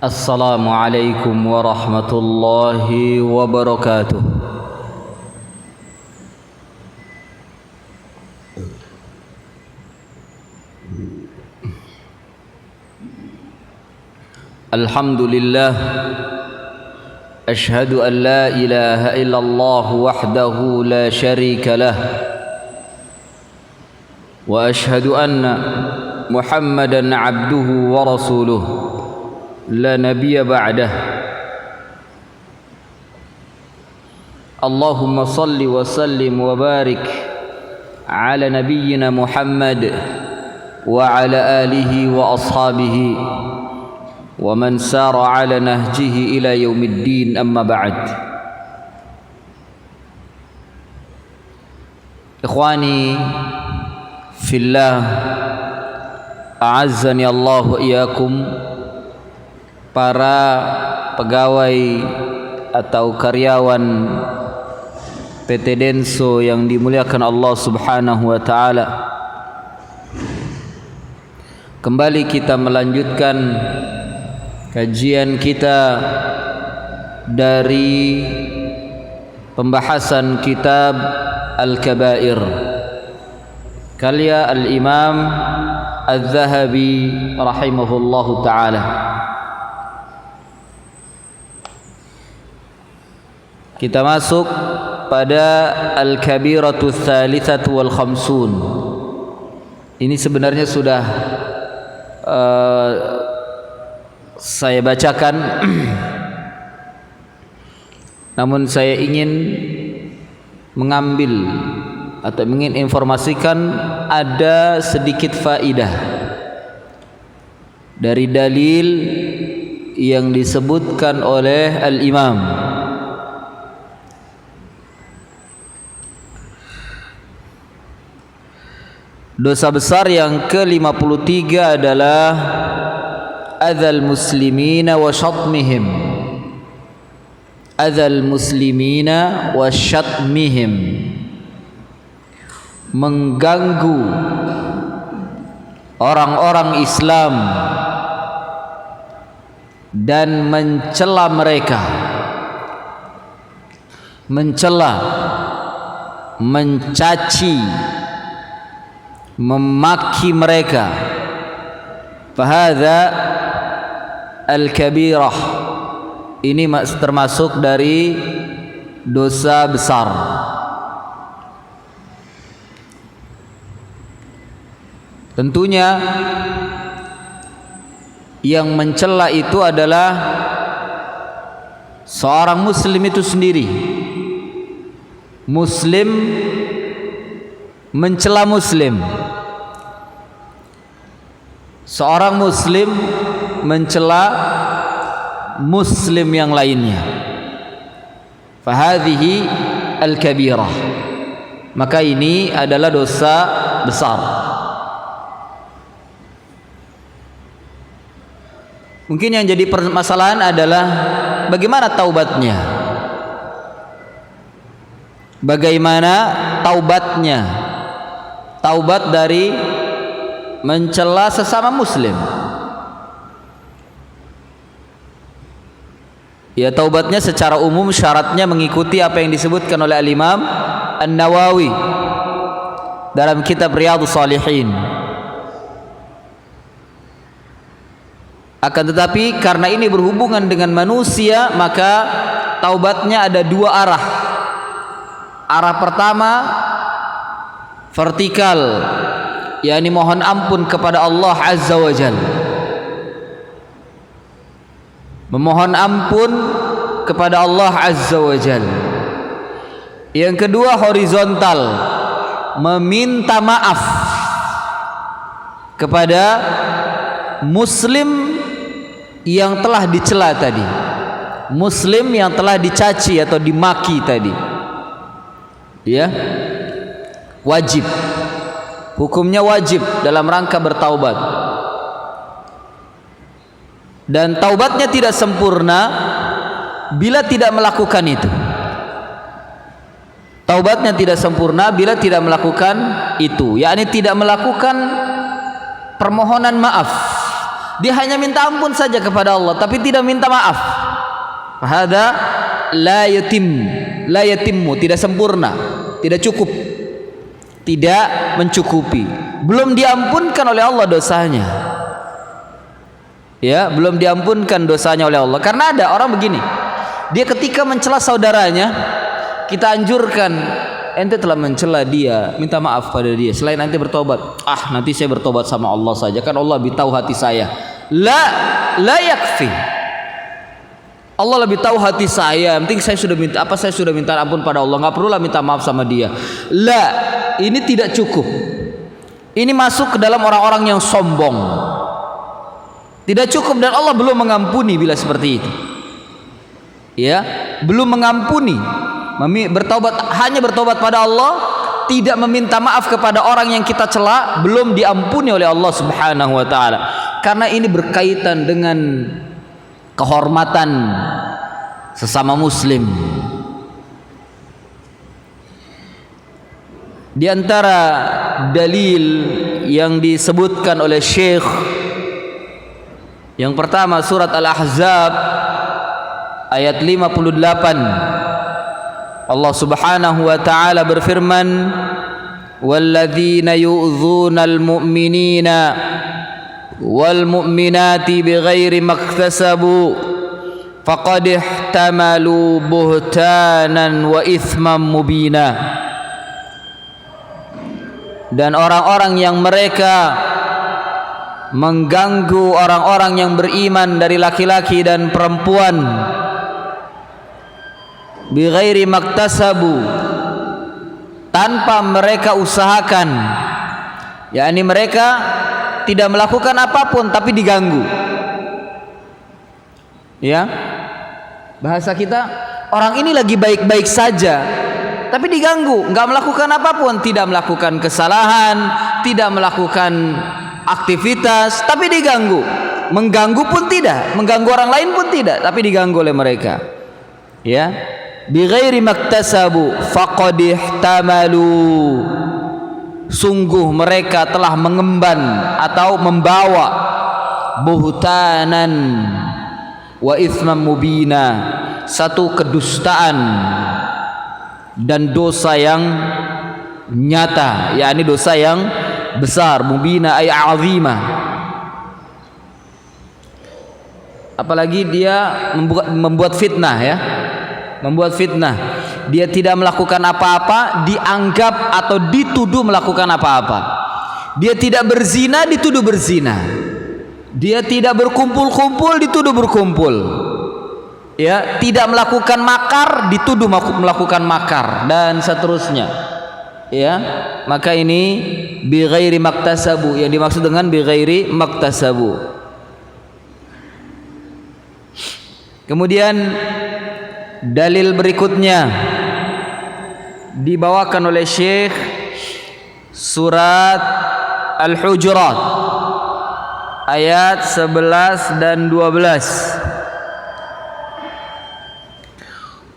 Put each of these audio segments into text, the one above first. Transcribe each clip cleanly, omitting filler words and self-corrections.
Assalamualaikum warahmatullahi wabarakatuh. Alhamdulillah, ashhadu an la ilaha illallah wahdahu la syarika lah, wa ashhadu anna Muhammadan abduhu wa rasuluh la nabiyya ba'dah. Allahumma salli wa sallim wa barik ala nabiyyina Muhammad wa ala alihi wa ashabihi wa man sara ala nahjihi ila yaumiddin, amma ba'd. Ikhwani fillah, a'azzani Allah wa iyyakum. Para pegawai atau karyawan PT Denso yang dimuliakan Allah Subhanahu wa taala, kembali kita melanjutkan kajian kita dari pembahasan kitab Al-Kabair karya Al-Imam Al-Zahabi rahimahullahu ta'ala. Kita masuk pada Al-Kabiratu Tsalitsatu wal Khamsun. Ini sebenarnya sudah saya bacakan, namun saya ingin mengambil atau ingin informasikan ada sedikit faidah dari dalil yang disebutkan oleh Al-Imam. Dosa besar yang ke-53 adalah adzal muslimina wa syatmihim. Adzal muslimina wa syatmihim, mengganggu orang-orang Islam dan mencela mereka, mencela, mencaci, memaki mereka. Fahadha al-kabirah, ini termasuk dari dosa besar. Tentunya yang mencela itu adalah seorang muslim itu sendiri. Muslim mencela muslim, seorang muslim mencela muslim yang lainnya. Fahadhihi al-kabirah, maka ini adalah dosa besar. Mungkin yang jadi permasalahan adalah bagaimana taubatnya, bagaimana taubatnya, taubat dari mencela sesama muslim. Ya, taubatnya secara umum syaratnya mengikuti apa yang disebutkan oleh Al-Imam An-Nawawi dalam kitab Riyadhus Shalihin. Akan tetapi karena ini berhubungan dengan manusia, maka taubatnya ada dua arah. Arah pertama vertikal, yakni mohon ampun kepada Allah Azza wa Jalla, memohon ampun kepada Allah Azza wa Jalla. Yang kedua horizontal, meminta maaf kepada muslim yang telah dicela tadi, muslim yang telah dicaci atau dimaki tadi. Ya, wajib, hukumnya wajib dalam rangka bertaubat. Dan taubatnya tidak sempurna bila tidak melakukan itu. Taubatnya tidak sempurna bila tidak melakukan itu, yakni tidak melakukan permohonan maaf Dia hanya minta ampun saja kepada Allah, tapi tidak minta maaf. Fahada la yatimmu, tidak sempurna, tidak cukup, tidak mencukupi. Belum diampunkan oleh Allah dosanya. Ya, belum diampunkan dosanya oleh Allah. Karena ada orang begini, dia ketika mencela saudaranya, kita anjurkan, ente telah mencela dia, minta maaf pada dia. Selain ente bertobat, nanti saya bertobat sama Allah saja, kan Allah lebih tahu hati saya. La yakfi. Allah lebih tahu hati saya. Penting saya sudah minta ampun pada Allah, nggak perlulah minta maaf sama dia. Ini tidak cukup. Ini masuk ke dalam orang-orang yang sombong. Tidak cukup, dan Allah belum mengampuni bila seperti itu. Ya, belum mengampuni. Hanya bertobat pada Allah, tidak meminta maaf kepada orang yang kita cela, belum diampuni oleh Allah Subhanahu wa taala. Karena ini berkaitan dengan kehormatan sesama muslim. Di antara dalil yang disebutkan oleh Syekh, yang pertama surat Al-Ahzab ayat 58. Allah Subhanahu wa taala berfirman, "Walladzina yu'dzunal mu'minina wal mu'minati bighairi maktasabu faqad ihtamalu buhtanan wa itsman mubina." Dan orang-orang yang mereka mengganggu orang-orang yang beriman dari laki-laki dan perempuan bighairi maktasabu, tanpa mereka usahakan, yakni mereka tidak melakukan apapun tapi diganggu. Ya, bahasa kita, orang ini lagi baik-baik saja tapi diganggu, nggak melakukan apapun, tidak melakukan kesalahan, tidak melakukan aktivitas, tapi diganggu. Mengganggu pun tidak, mengganggu orang lain pun tidak, tapi diganggu oleh mereka. Ya, bighairi maktasabu faqad ihtamalu, sungguh mereka telah mengemban atau membawa buhtanan wa itsman mubina, satu kedustaan dan dosa yang nyata, yakni dosa yang besar. Mubina ay azimah. Apalagi dia membuat fitnah, ya, membuat fitnah. Dia tidak melakukan apa-apa, dianggap atau dituduh melakukan apa-apa. Dia tidak berzina, dituduh berzina. Dia tidak berkumpul-kumpul, dituduh berkumpul. Ya, tidak melakukan makar, dituduh melakukan makar, dan seterusnya. Ya, maka ini bighairi maktasabu, yang dimaksud dengan bighairi maktasabu. Kemudian dalil berikutnya dibawakan oleh Syekh, surat Al-Hujurat ayat 11 dan 12.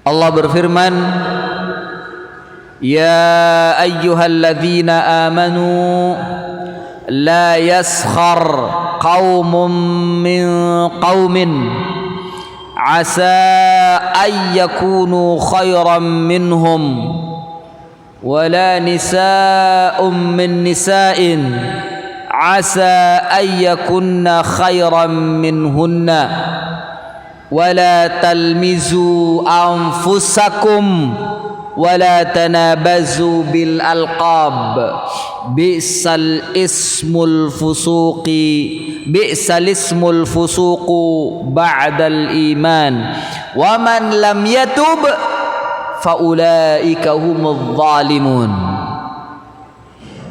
Allah berfirman, "Ya ayyuhalladzina amanu la yaskhar qaumun min qaumin asa ay yakunu khairan minhum wala nisa'un min nisa'in asa ay yakunna khairan minhunna wala talmizu anfusakum wala tanabazu bil alqab bi'sal ismul fusuqu ba'dal iman wa man lam yatub fa ulaika humudz zalimun."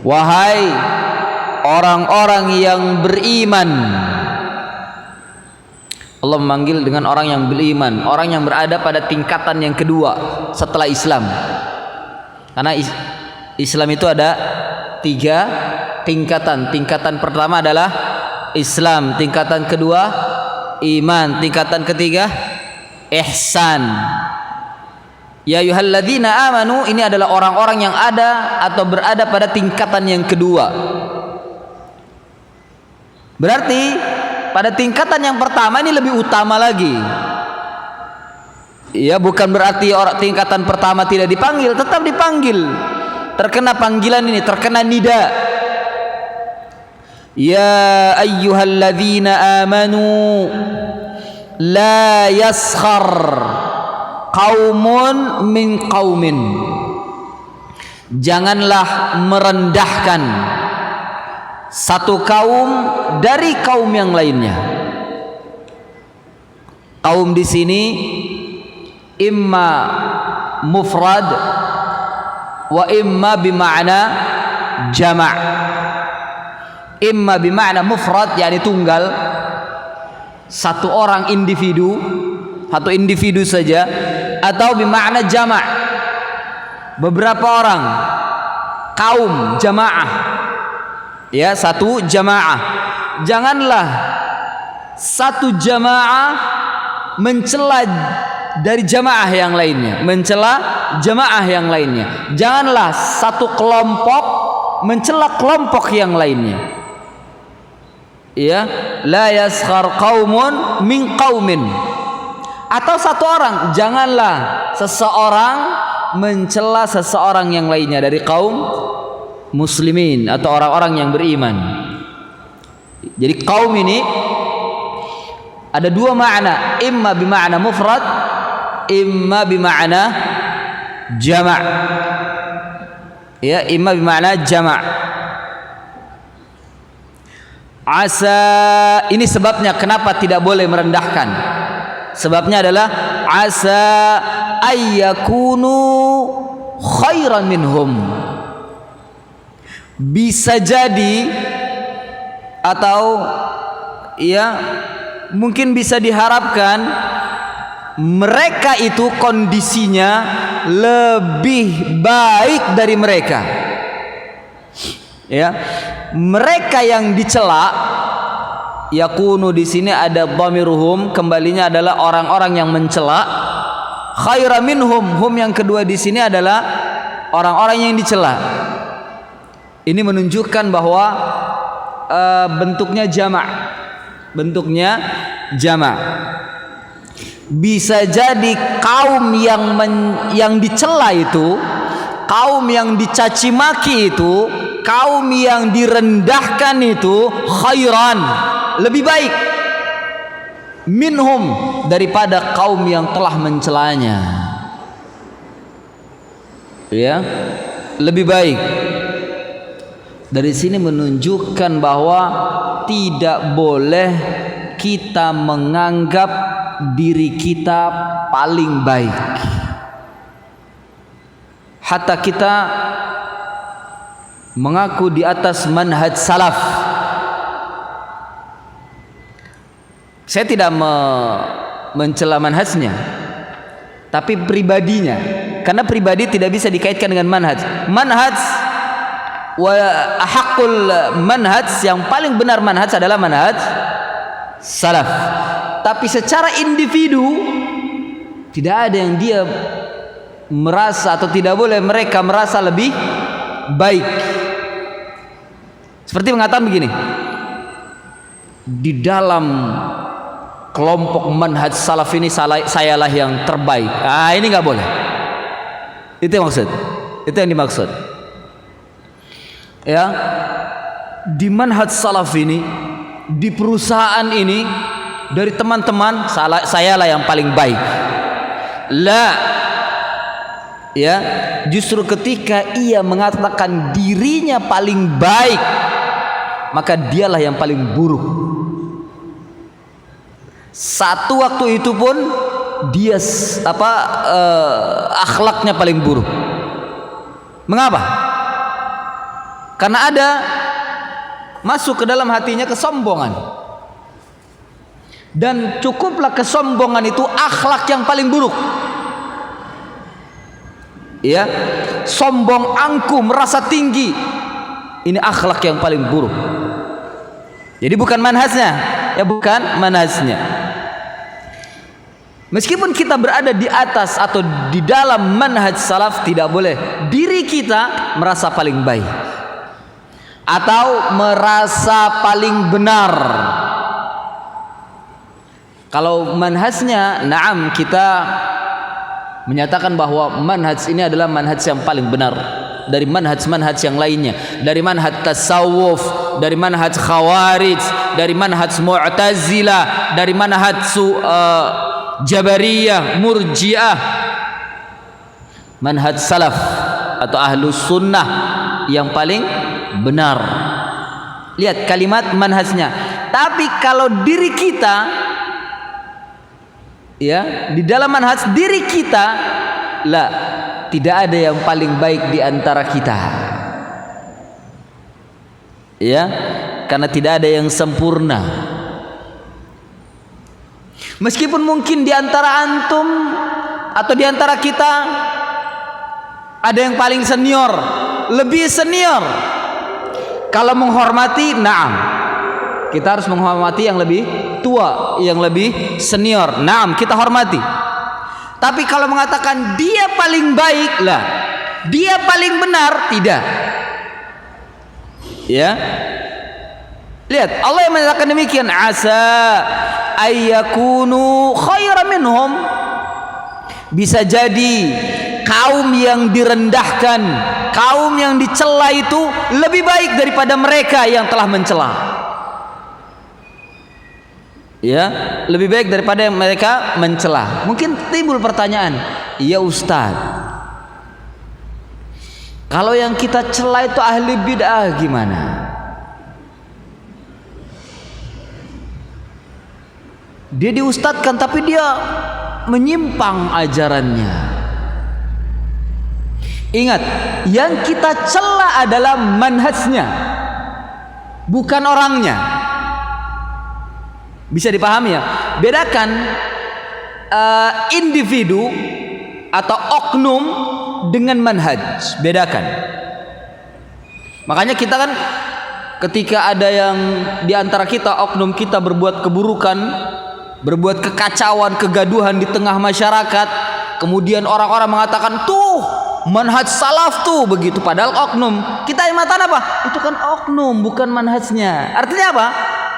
Wahai orang-orang yang beriman, Allah memanggil dengan orang yang beriman, orang yang berada pada tingkatan yang kedua setelah Islam. Karena Islam itu ada 3 tingkatan. Tingkatan pertama adalah Islam, tingkatan kedua iman, tingkatan ketiga ihsan. Ya ayyuhalladzina amanu, ini adalah orang-orang yang ada atau berada pada tingkatan yang kedua. Berarti pada tingkatan yang pertama ini lebih utama lagi. Ya, bukan berarti orang tingkatan pertama tidak dipanggil, tetap dipanggil. Terkena panggilan ini, terkena nida. Ya ayyuhalladzina amanu la yaskhar qaumun min qaumin. Janganlah merendahkan satu kaum dari kaum yang lainnya. Kaum di sini imma mufrad wa imma bima'na jama'. Imma bima'na mufrad yakni tunggal, satu orang individu, satu individu saja, atau bima'na jama', beberapa orang, kaum, jamaah. Ya, satu jamaah. Janganlah satu jamaah mencela dari jamaah yang lainnya, mencela jamaah yang lainnya. Janganlah satu kelompok mencela kelompok yang lainnya. Ya, la yaskhar qaumun min qaumin. Atau satu orang, janganlah seseorang mencela seseorang yang lainnya dari kaum muslimin atau orang-orang yang beriman. Jadi kaum ini ada dua makna, imma bima'na mufrad, imma bima'na jama'. Ya, imma bima'na jama'. Asa, ini sebabnya kenapa tidak boleh merendahkan. Sebabnya adalah asa ayyakunu khairan minhum. Bisa jadi atau ya mungkin bisa diharapkan mereka itu kondisinya lebih baik dari mereka. Ya, mereka yang dicela, yakunu di sini ada dhamiruhum, kembalinya adalah orang-orang yang mencela. Khairan minhum, hum yang kedua di sini adalah orang-orang yang dicela. Ini menunjukkan bahwa bentuknya jama'. Bentuknya jama'. Bisa jadi kaum yang dicela itu, kaum yang dicaci maki itu, kaum yang direndahkan itu khairan, lebih baik minhum daripada kaum yang telah mencelanya. Ya, lebih baik. Dari sini menunjukkan bahwa tidak boleh kita menganggap diri kita paling baik. Hatta kita mengaku di atas manhaj salaf. Saya tidak mencela manhajnya, tapi pribadinya. Karena pribadi tidak bisa dikaitkan dengan manhaj. Manhaj wa ahaqul manhaj, yang paling benar manhaj adalah manhaj salaf. Tapi secara individu tidak ada yang dia merasa atau tidak boleh mereka merasa lebih baik. Seperti mengatakan begini, di dalam kelompok manhaj salaf ini sayalah yang terbaik. Ini nggak boleh. Itu yang maksud. Itu yang dimaksud. Ya, di manhaj salaf ini, di perusahaan ini, dari teman-teman sayalah yang paling baik. La, ya, justru ketika ia mengatakan dirinya paling baik, maka dialah yang paling buruk. Satu waktu itu pun dia akhlaknya paling buruk. Mengapa? Karena ada masuk ke dalam hatinya kesombongan. Dan cukuplah kesombongan itu akhlak yang paling buruk. Ya, sombong, angkuh, merasa tinggi, ini akhlak yang paling buruk. Jadi bukan manhajnya, ya bukan manhajnya. Meskipun kita berada di atas atau di dalam manhaj salaf, tidak boleh diri kita merasa paling baik atau merasa paling benar. Kalau manhajnya, na'am, kita menyatakan bahwa manhaj ini adalah manhaj yang paling benar dari manhaj-manhaj yang lainnya, dari manhaj tasawuf, dari manhaj khawarij, dari manhaj mu'tazilah, dari manhaj jabariyah, murjiah, manhaj salaf atau ahlus sunnah yang paling benar. Lihat kalimat manhajnya. Tapi kalau diri kita, ya, di dalam manhaj diri kita, lah, tidak ada yang paling baik di antara kita. Ya, karena tidak ada yang sempurna. Meskipun mungkin di antara antum atau di antara kita ada yang paling senior, lebih senior. Kalau menghormati, na'am, kita harus menghormati yang lebih tua, yang lebih senior. Naam, kita hormati. Tapi kalau mengatakan dia paling baik, lah, dia paling benar, tidak. Ya. Lihat, Allah yang menyatakan demikian, asa ayyakunu khairan minhum. Bisa jadi kaum yang direndahkan, kaum yang dicela itu lebih baik daripada mereka yang telah mencela. Ya, lebih baik daripada yang mereka mencela. Mungkin timbul pertanyaan, iya Ustaz, kalau yang kita cela itu ahli bid'ah gimana? Dia diustadkan tapi dia menyimpang ajarannya. Ingat, yang kita cela adalah manhajnya, bukan orangnya. Bisa dipahami ya? Bedakan individu atau oknum dengan manhaj. Bedakan. Makanya kita kan ketika ada yang di antara kita, oknum kita berbuat keburukan, berbuat kekacauan, kegaduhan di tengah masyarakat, kemudian orang-orang mengatakan, tuh manhaj salaf tuh begitu, padahal oknum. Kita imatan apa? Itu kan oknum, bukan manhajnya. Artinya apa?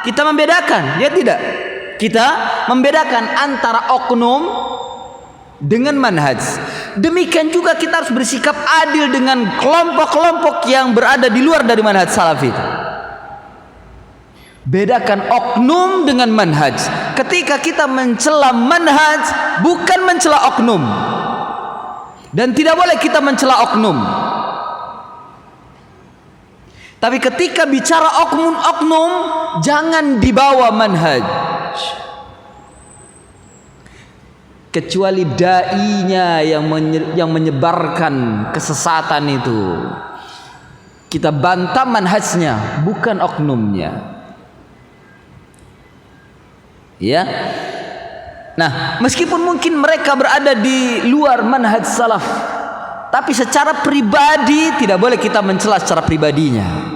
Kita membedakan, ya tidak? Kita membedakan antara oknum dengan manhaj. Demikian juga kita harus bersikap adil dengan kelompok-kelompok yang berada di luar dari manhaj salaf itu. Bedakan oknum dengan manhaj. Ketika kita mencela manhaj, bukan mencela oknum. Dan tidak boleh kita mencela oknum. Tapi ketika bicara oknum, jangan dibawa manhaj. Kecuali da'inya yang menyebarkan kesesatan itu, kita bantah manhajnya, bukan oknumnya. Ya. Nah, meskipun mungkin mereka berada di luar manhaj salaf, tapi secara pribadi tidak boleh kita mencela secara pribadinya.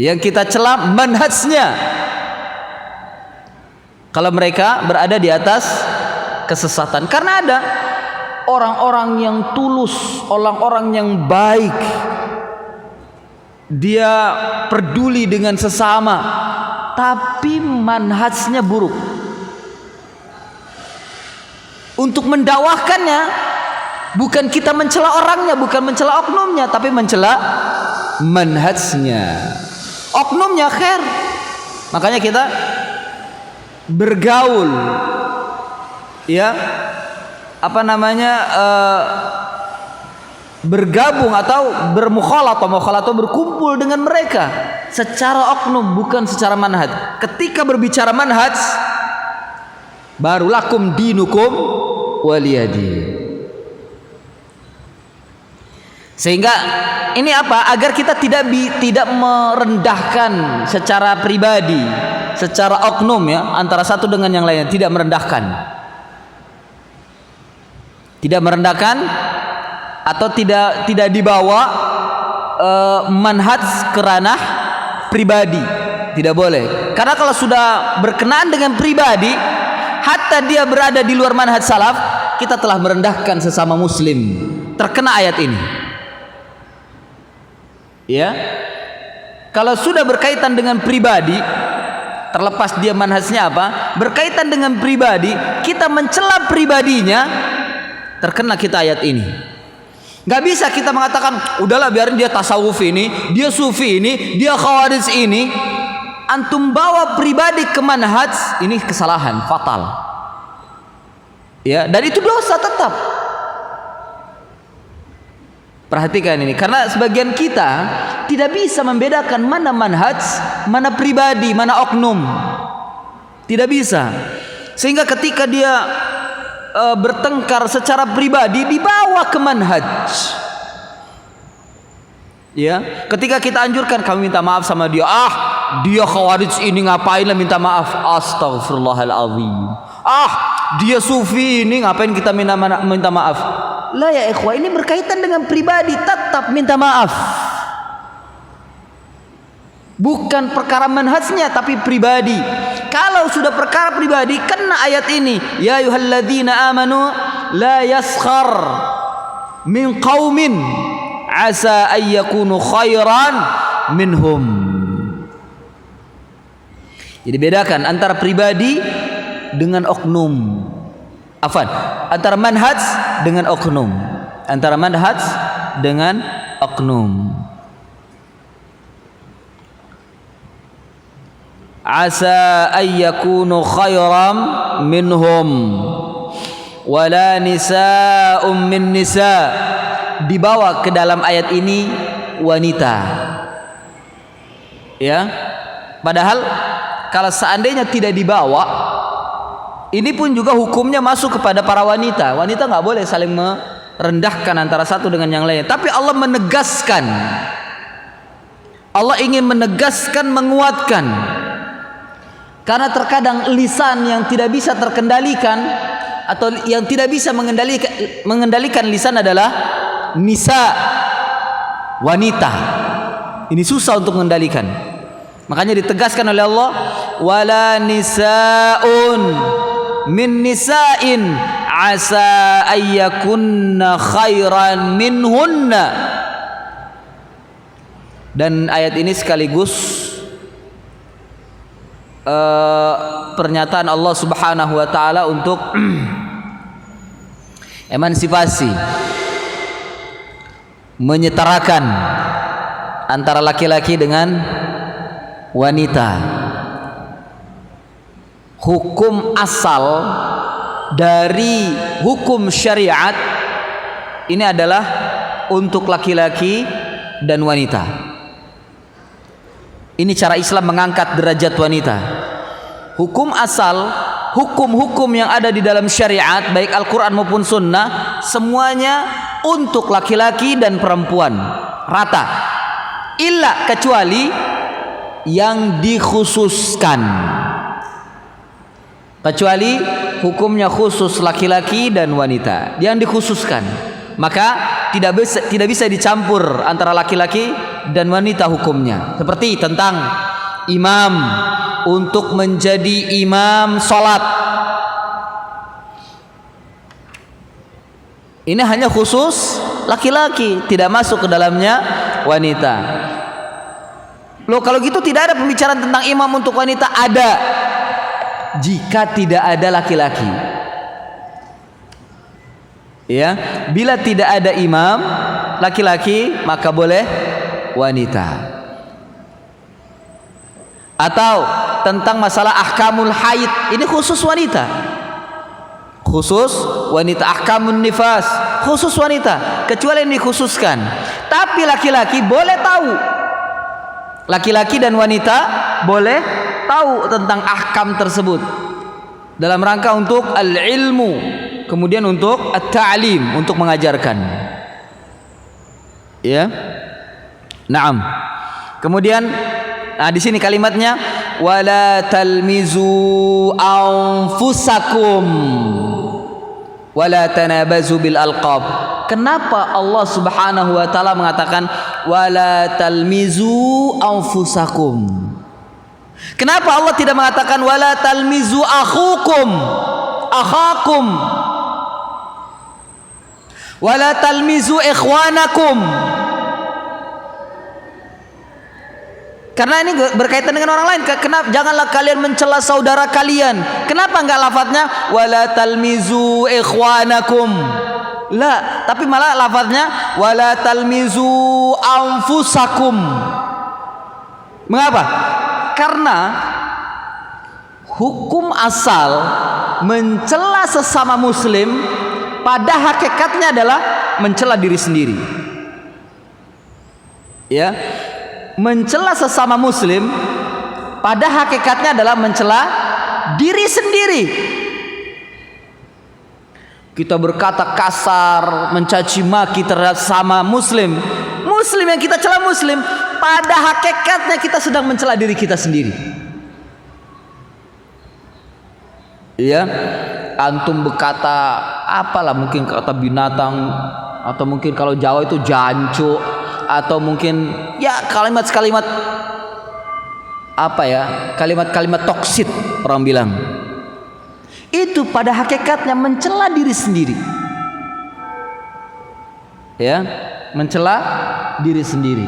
Yang kita cela manhajnya. Kalau mereka berada di atas kesesatan, karena ada orang-orang yang tulus, orang-orang yang baik, dia peduli dengan sesama, tapi manhajnya buruk. Untuk mendakwahkannya, bukan kita mencela orangnya, bukan mencela oknumnya, tapi mencela manhajnya. Oknumnya khair. Makanya kita bergaul, ya, bergabung atau bermukhalatah, berkumpul dengan mereka secara oknum, bukan secara manhaj. Ketika berbicara manhaj, baru lakum dinukum waliyadi. Sehingga ini apa? Agar kita tidak merendahkan secara pribadi, secara oknum, ya, antara satu dengan yang lainnya, tidak merendahkan. Tidak merendahkan atau tidak dibawa manhaj ke ranah pribadi. Tidak boleh. Karena kalau sudah berkenaan dengan pribadi, hatta dia berada di luar manhaj salaf, kita telah merendahkan sesama muslim. Terkena ayat ini. Ya. Kalau sudah berkaitan dengan pribadi, terlepas dia manhajnya apa, berkaitan dengan pribadi, kita mencela pribadinya, terkena kita ayat ini. Gak bisa kita mengatakan udahlah biarin dia tasawuf ini, dia sufi ini, dia khawarij ini. Antum bawa pribadi ke manhaj, ini kesalahan fatal. Ya, dan itu dosa tetap. Perhatikan ini, karena sebagian kita tidak bisa membedakan mana manhaj, mana pribadi, mana oknum. Tidak bisa. Sehingga ketika dia bertengkar secara pribadi dibawa ke manhaj. Ya, ketika kita anjurkan kami minta maaf sama dia, dia khawarij ini ngapain lah minta maaf? Astaghfirullahaladzim. Dia sufi ini ngapain kita minta maaf? Lah ya ikhwah, ini berkaitan dengan pribadi, tetap minta maaf. Bukan perkara manhajnya tapi pribadi. Kalau sudah perkara pribadi kena ayat ini, ya ayyuhalladzina amanu la yaskhar min qaumin asa ay yakunu khairan minhum. Jadi bedakan antara pribadi dengan oknum. Antara manhaj dengan oknum. Antara manhaj dengan oknum. Asa ay yakunu khairam minhum wala nisa'um min nisa. Dibawa ke dalam ayat ini wanita. Ya. Padahal kalau seandainya tidak dibawa, ini pun juga hukumnya masuk kepada para wanita. Wanita nggak boleh saling merendahkan antara satu dengan yang lain. Tapi Allah menegaskan. Allah ingin menegaskan, menguatkan. Karena terkadang lisan yang tidak bisa terkendalikan atau yang tidak bisa mengendalikan lisan adalah nisa, wanita. Ini susah untuk mengendalikan. Makanya ditegaskan oleh Allah, wala nisaun min nisa'in asa ayyakunna khairan minhunna. Dan ayat ini sekaligus pernyataan Allah Subhanahu wa taala untuk emansipasi, menyetarakan antara laki-laki dengan wanita. Hukum asal dari hukum syariat ini adalah untuk laki-laki dan wanita. Ini cara Islam mengangkat derajat wanita. Hukum asal, hukum-hukum yang ada di dalam syariat, baik Al-Quran maupun Sunnah, semuanya untuk laki-laki dan perempuan rata. Illa kecuali yang dikhususkan. Kecuali hukumnya khusus laki-laki dan wanita yang dikhususkan, maka tidak bisa dicampur antara laki-laki dan wanita hukumnya. Seperti tentang imam untuk menjadi imam salat, ini hanya khusus laki-laki, tidak masuk ke dalamnya wanita. Loh, kalau gitu tidak ada pembicaraan tentang imam untuk wanita? Ada, jika tidak ada laki-laki. Ya, bila tidak ada imam laki-laki, maka boleh wanita. Atau tentang masalah ahkamul haid, ini khusus wanita. Khusus wanita. Ahkamun nifas, khusus wanita, kecuali yang dikhususkan. Tapi laki-laki boleh tahu. Laki-laki dan wanita boleh tahu tentang ahkam tersebut dalam rangka untuk al-ilmu, kemudian untuk at-ta'lim, untuk mengajarkan. Ya. Naam. Kemudian di sini kalimatnya wala talmizu anfusakum wala tanabazu bil alqab. Kenapa Allah Subhanahu wa taala mengatakan wala talmizu anfusakum? Kenapa Allah tidak mengatakan wala talmizu akhakum wala talmizu ikhwanakum? Karena ini berkaitan dengan orang lain. Kenapa janganlah kalian mencela saudara kalian? Kenapa enggak lafadznya wala talmizu ikhwanakum? La, tapi malah lafadznya wala talmizu anfusakum. Mengapa? Karena hukum asal mencela sesama muslim pada hakikatnya adalah mencela diri sendiri. Ya, mencela sesama muslim pada hakikatnya adalah mencela diri sendiri. Kita berkata kasar, mencaci maki terhadap sama muslim yang kita cela muslim, pada hakikatnya kita sedang mencela diri kita sendiri. Ya, antum berkata apalah, mungkin kata binatang, atau mungkin kalau Jawa itu jancuk, atau mungkin ya kalimat-kalimat apa ya, kalimat-kalimat toksit orang bilang. Itu pada hakikatnya mencela diri sendiri. Ya, mencela diri sendiri.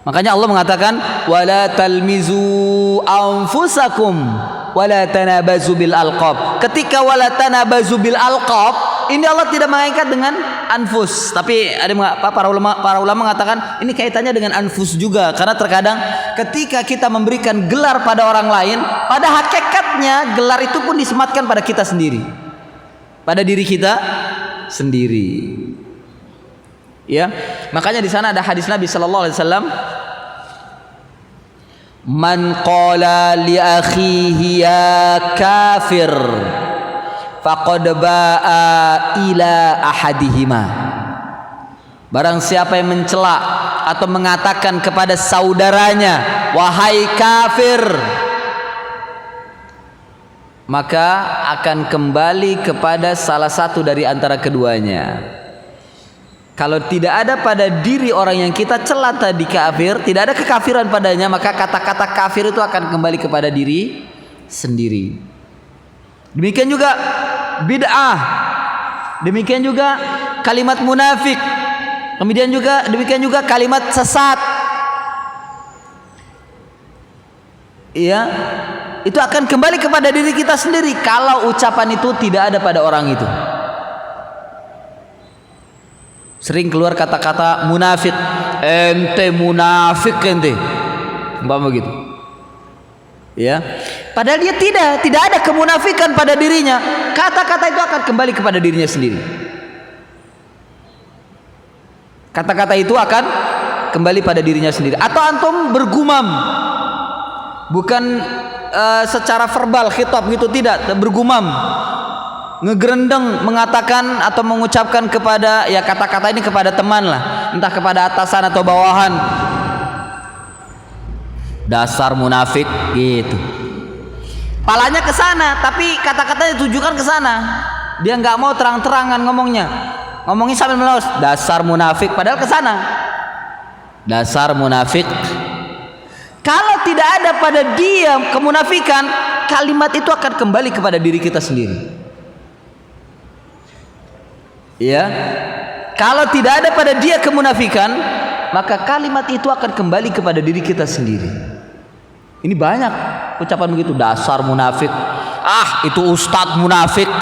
Makanya Allah mengatakan wala talmizu anfusakum wala tanabazu bil alqab. Ketika wala tanabazu bil alqab, ini Allah tidak mengaitkan dengan anfus, tapi ada para ulama mengatakan ini kaitannya dengan anfus juga, karena terkadang ketika kita memberikan gelar pada orang lain, pada hakikatnya gelar itu pun disematkan pada kita sendiri, pada diri kita sendiri. Ya, makanya di sana ada hadis Nabi sallallahu alaihi wasallam, man qala li akhihi ya kafir faqad ba'a ila ahadihima. Barang siapa yang mencela atau mengatakan kepada saudaranya wahai kafir, maka akan kembali kepada salah satu dari antara keduanya. Kalau tidak ada pada diri orang yang kita cela tadi kafir, tidak ada kekafiran padanya, maka kata-kata kafir itu akan kembali kepada diri sendiri. Demikian juga bid'ah, demikian juga kalimat munafik, demikian juga kalimat sesat. Iya, itu akan kembali kepada diri kita sendiri kalau ucapan itu tidak ada pada orang itu. Sering keluar kata-kata munafik, ente munafik ente, umpama begitu. Ya, padahal dia tidak ada kemunafikan pada dirinya. Kata-kata itu akan kembali kepada dirinya sendiri. Kata-kata itu akan kembali pada dirinya sendiri. Atau antum bergumam, bukan secara verbal khitab gitu, tidak, bergumam, ngegerendeng, mengatakan atau mengucapkan kepada, ya kata-kata ini kepada teman lah, entah kepada atasan atau bawahan, dasar munafik gitu. Palanya ke sana, tapi kata-katanya ditujukan ke sana. Dia nggak mau terang-terangan ngomongnya sambil melaus, dasar munafik, padahal ke sana. Dasar munafik. Kalau tidak ada pada dia kemunafikan, kalimat itu akan kembali kepada diri kita sendiri. Ya, kalau tidak ada pada dia kemunafikan, maka kalimat itu akan kembali kepada diri kita sendiri. Ini banyak ucapan begitu, dasar munafik, itu ustadz munafik,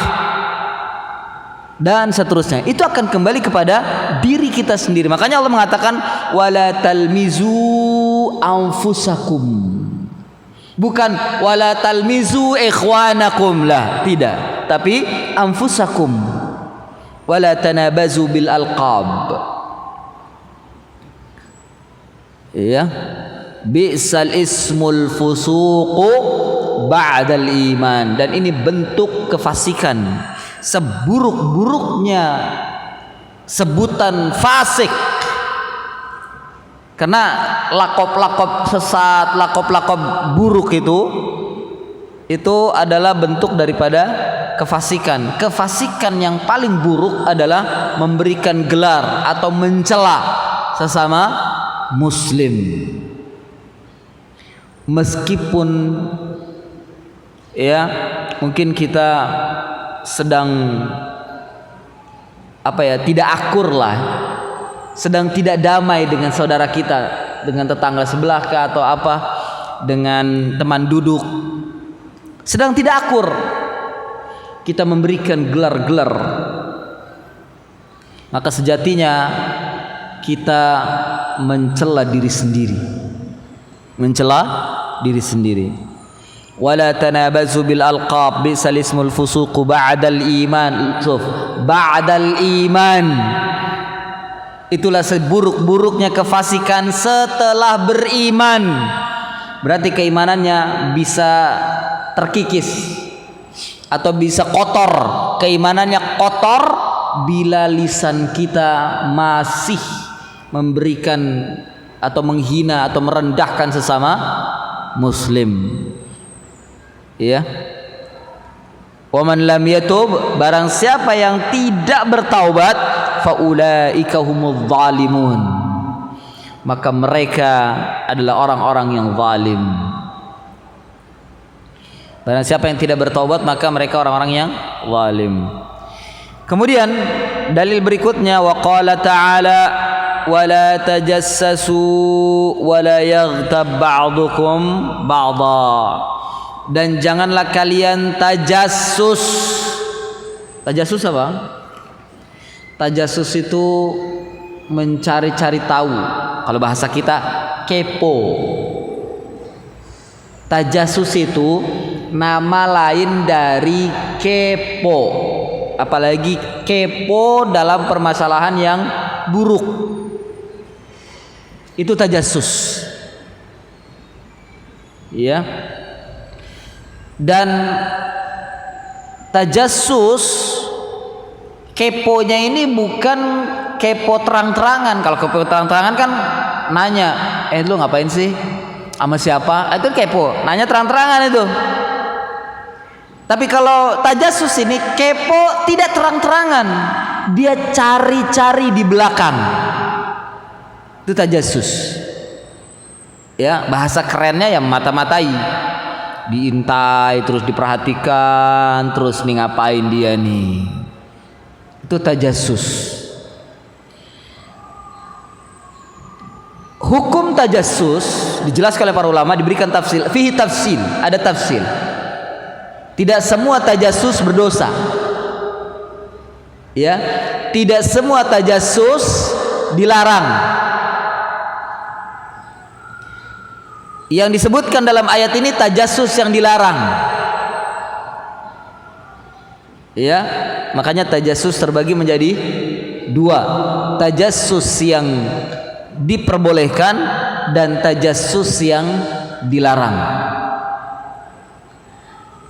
dan seterusnya. Itu akan kembali kepada diri kita sendiri. Makanya Allah mengatakan wala talmizu anfusakum, bukan wala talmizu ikhwanakum lah, tidak, tapi anfusakum wala tanabazu bil alqab. Ya, bi'sal ismul fusuqu ba'dal iman. Dan ini bentuk kefasikan, seburuk-buruknya sebutan fasik. Karena lakop-lakop sesat, lakop-lakop buruk itu adalah bentuk daripada kefasikan. Kefasikan yang paling buruk adalah memberikan gelar atau mencela sesama muslim. Meskipun ya mungkin kita sedang tidak akur lah sedang tidak damai dengan saudara kita, dengan tetangga sebelah kah atau apa, dengan teman duduk, sedang tidak akur, kita memberikan gelar-gelar, maka sejatinya kita mencela diri sendiri, mencela diri sendiri. Wala tanabazu bil alqab bisal ismul fusuq ba'dal iman. Ba'dal iman, itulah seburuk-buruknya kefasikan setelah beriman. Berarti keimanannya bisa terkikis atau bisa kotor. Keimanannya kotor bila lisan kita masih memberikan atau menghina atau merendahkan sesama muslim. Ya. Wa man lam yatub, barang siapa yang tidak bertaubat, faulaika humudz zalimun, maka mereka adalah orang-orang yang zalim. Barang siapa yang tidak bertaubat, maka mereka orang-orang yang zalim. Kemudian dalil berikutnya, wa qala ta'ala wala tajassasu wala yaghtab ba'dukum ba'dha, dan janganlah kalian tajassus. Tajassus apa? Tajassus itu mencari-cari tahu. Kalau bahasa kita kepo. Tajassus itu nama lain dari kepo. Apalagi kepo dalam permasalahan yang buruk. Itu tajassus. Ya. Dan tajassus, keponya ini bukan kepo terang-terangan. Kalau kepo terang-terangan kan nanya, lu ngapain sih sama siapa? Itu kepo, nanya terang-terangan itu. Tapi kalau tajassus ini kepo tidak terang-terangan, dia cari-cari di belakang. Itu tajassus. Ya, bahasa kerennya ya mata-matai, diintai, terus diperhatikan, terus nih ngapain dia nih. Itu tajassus. Hukum tajassus dijelaskan oleh para ulama, diberikan tafsil, fihi tafsil, ada tafsil. Tidak semua tajassus berdosa. Ya, tidak semua tajassus dilarang. Yang disebutkan dalam ayat ini tajassus yang dilarang. Ya, makanya tajassus terbagi menjadi dua. Tajassus yang diperbolehkan dan tajassus yang dilarang.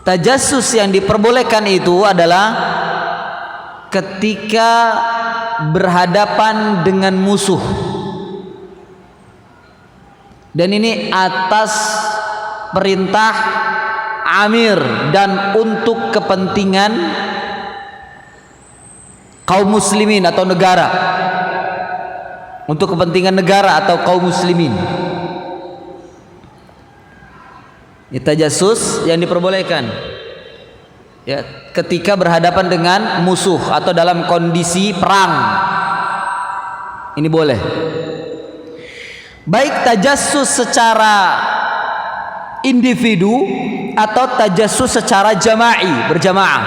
Tajassus yang diperbolehkan itu adalah ketika berhadapan dengan musuh. Dan ini atas perintah amir dan untuk kepentingan kaum muslimin atau negara. Untuk kepentingan negara atau kaum muslimin. Ini tajassus yang diperbolehkan. Ya, ketika berhadapan dengan musuh atau dalam kondisi perang. Ini boleh. Baik tajassus secara individu atau tajassus secara jama'i, berjamaah.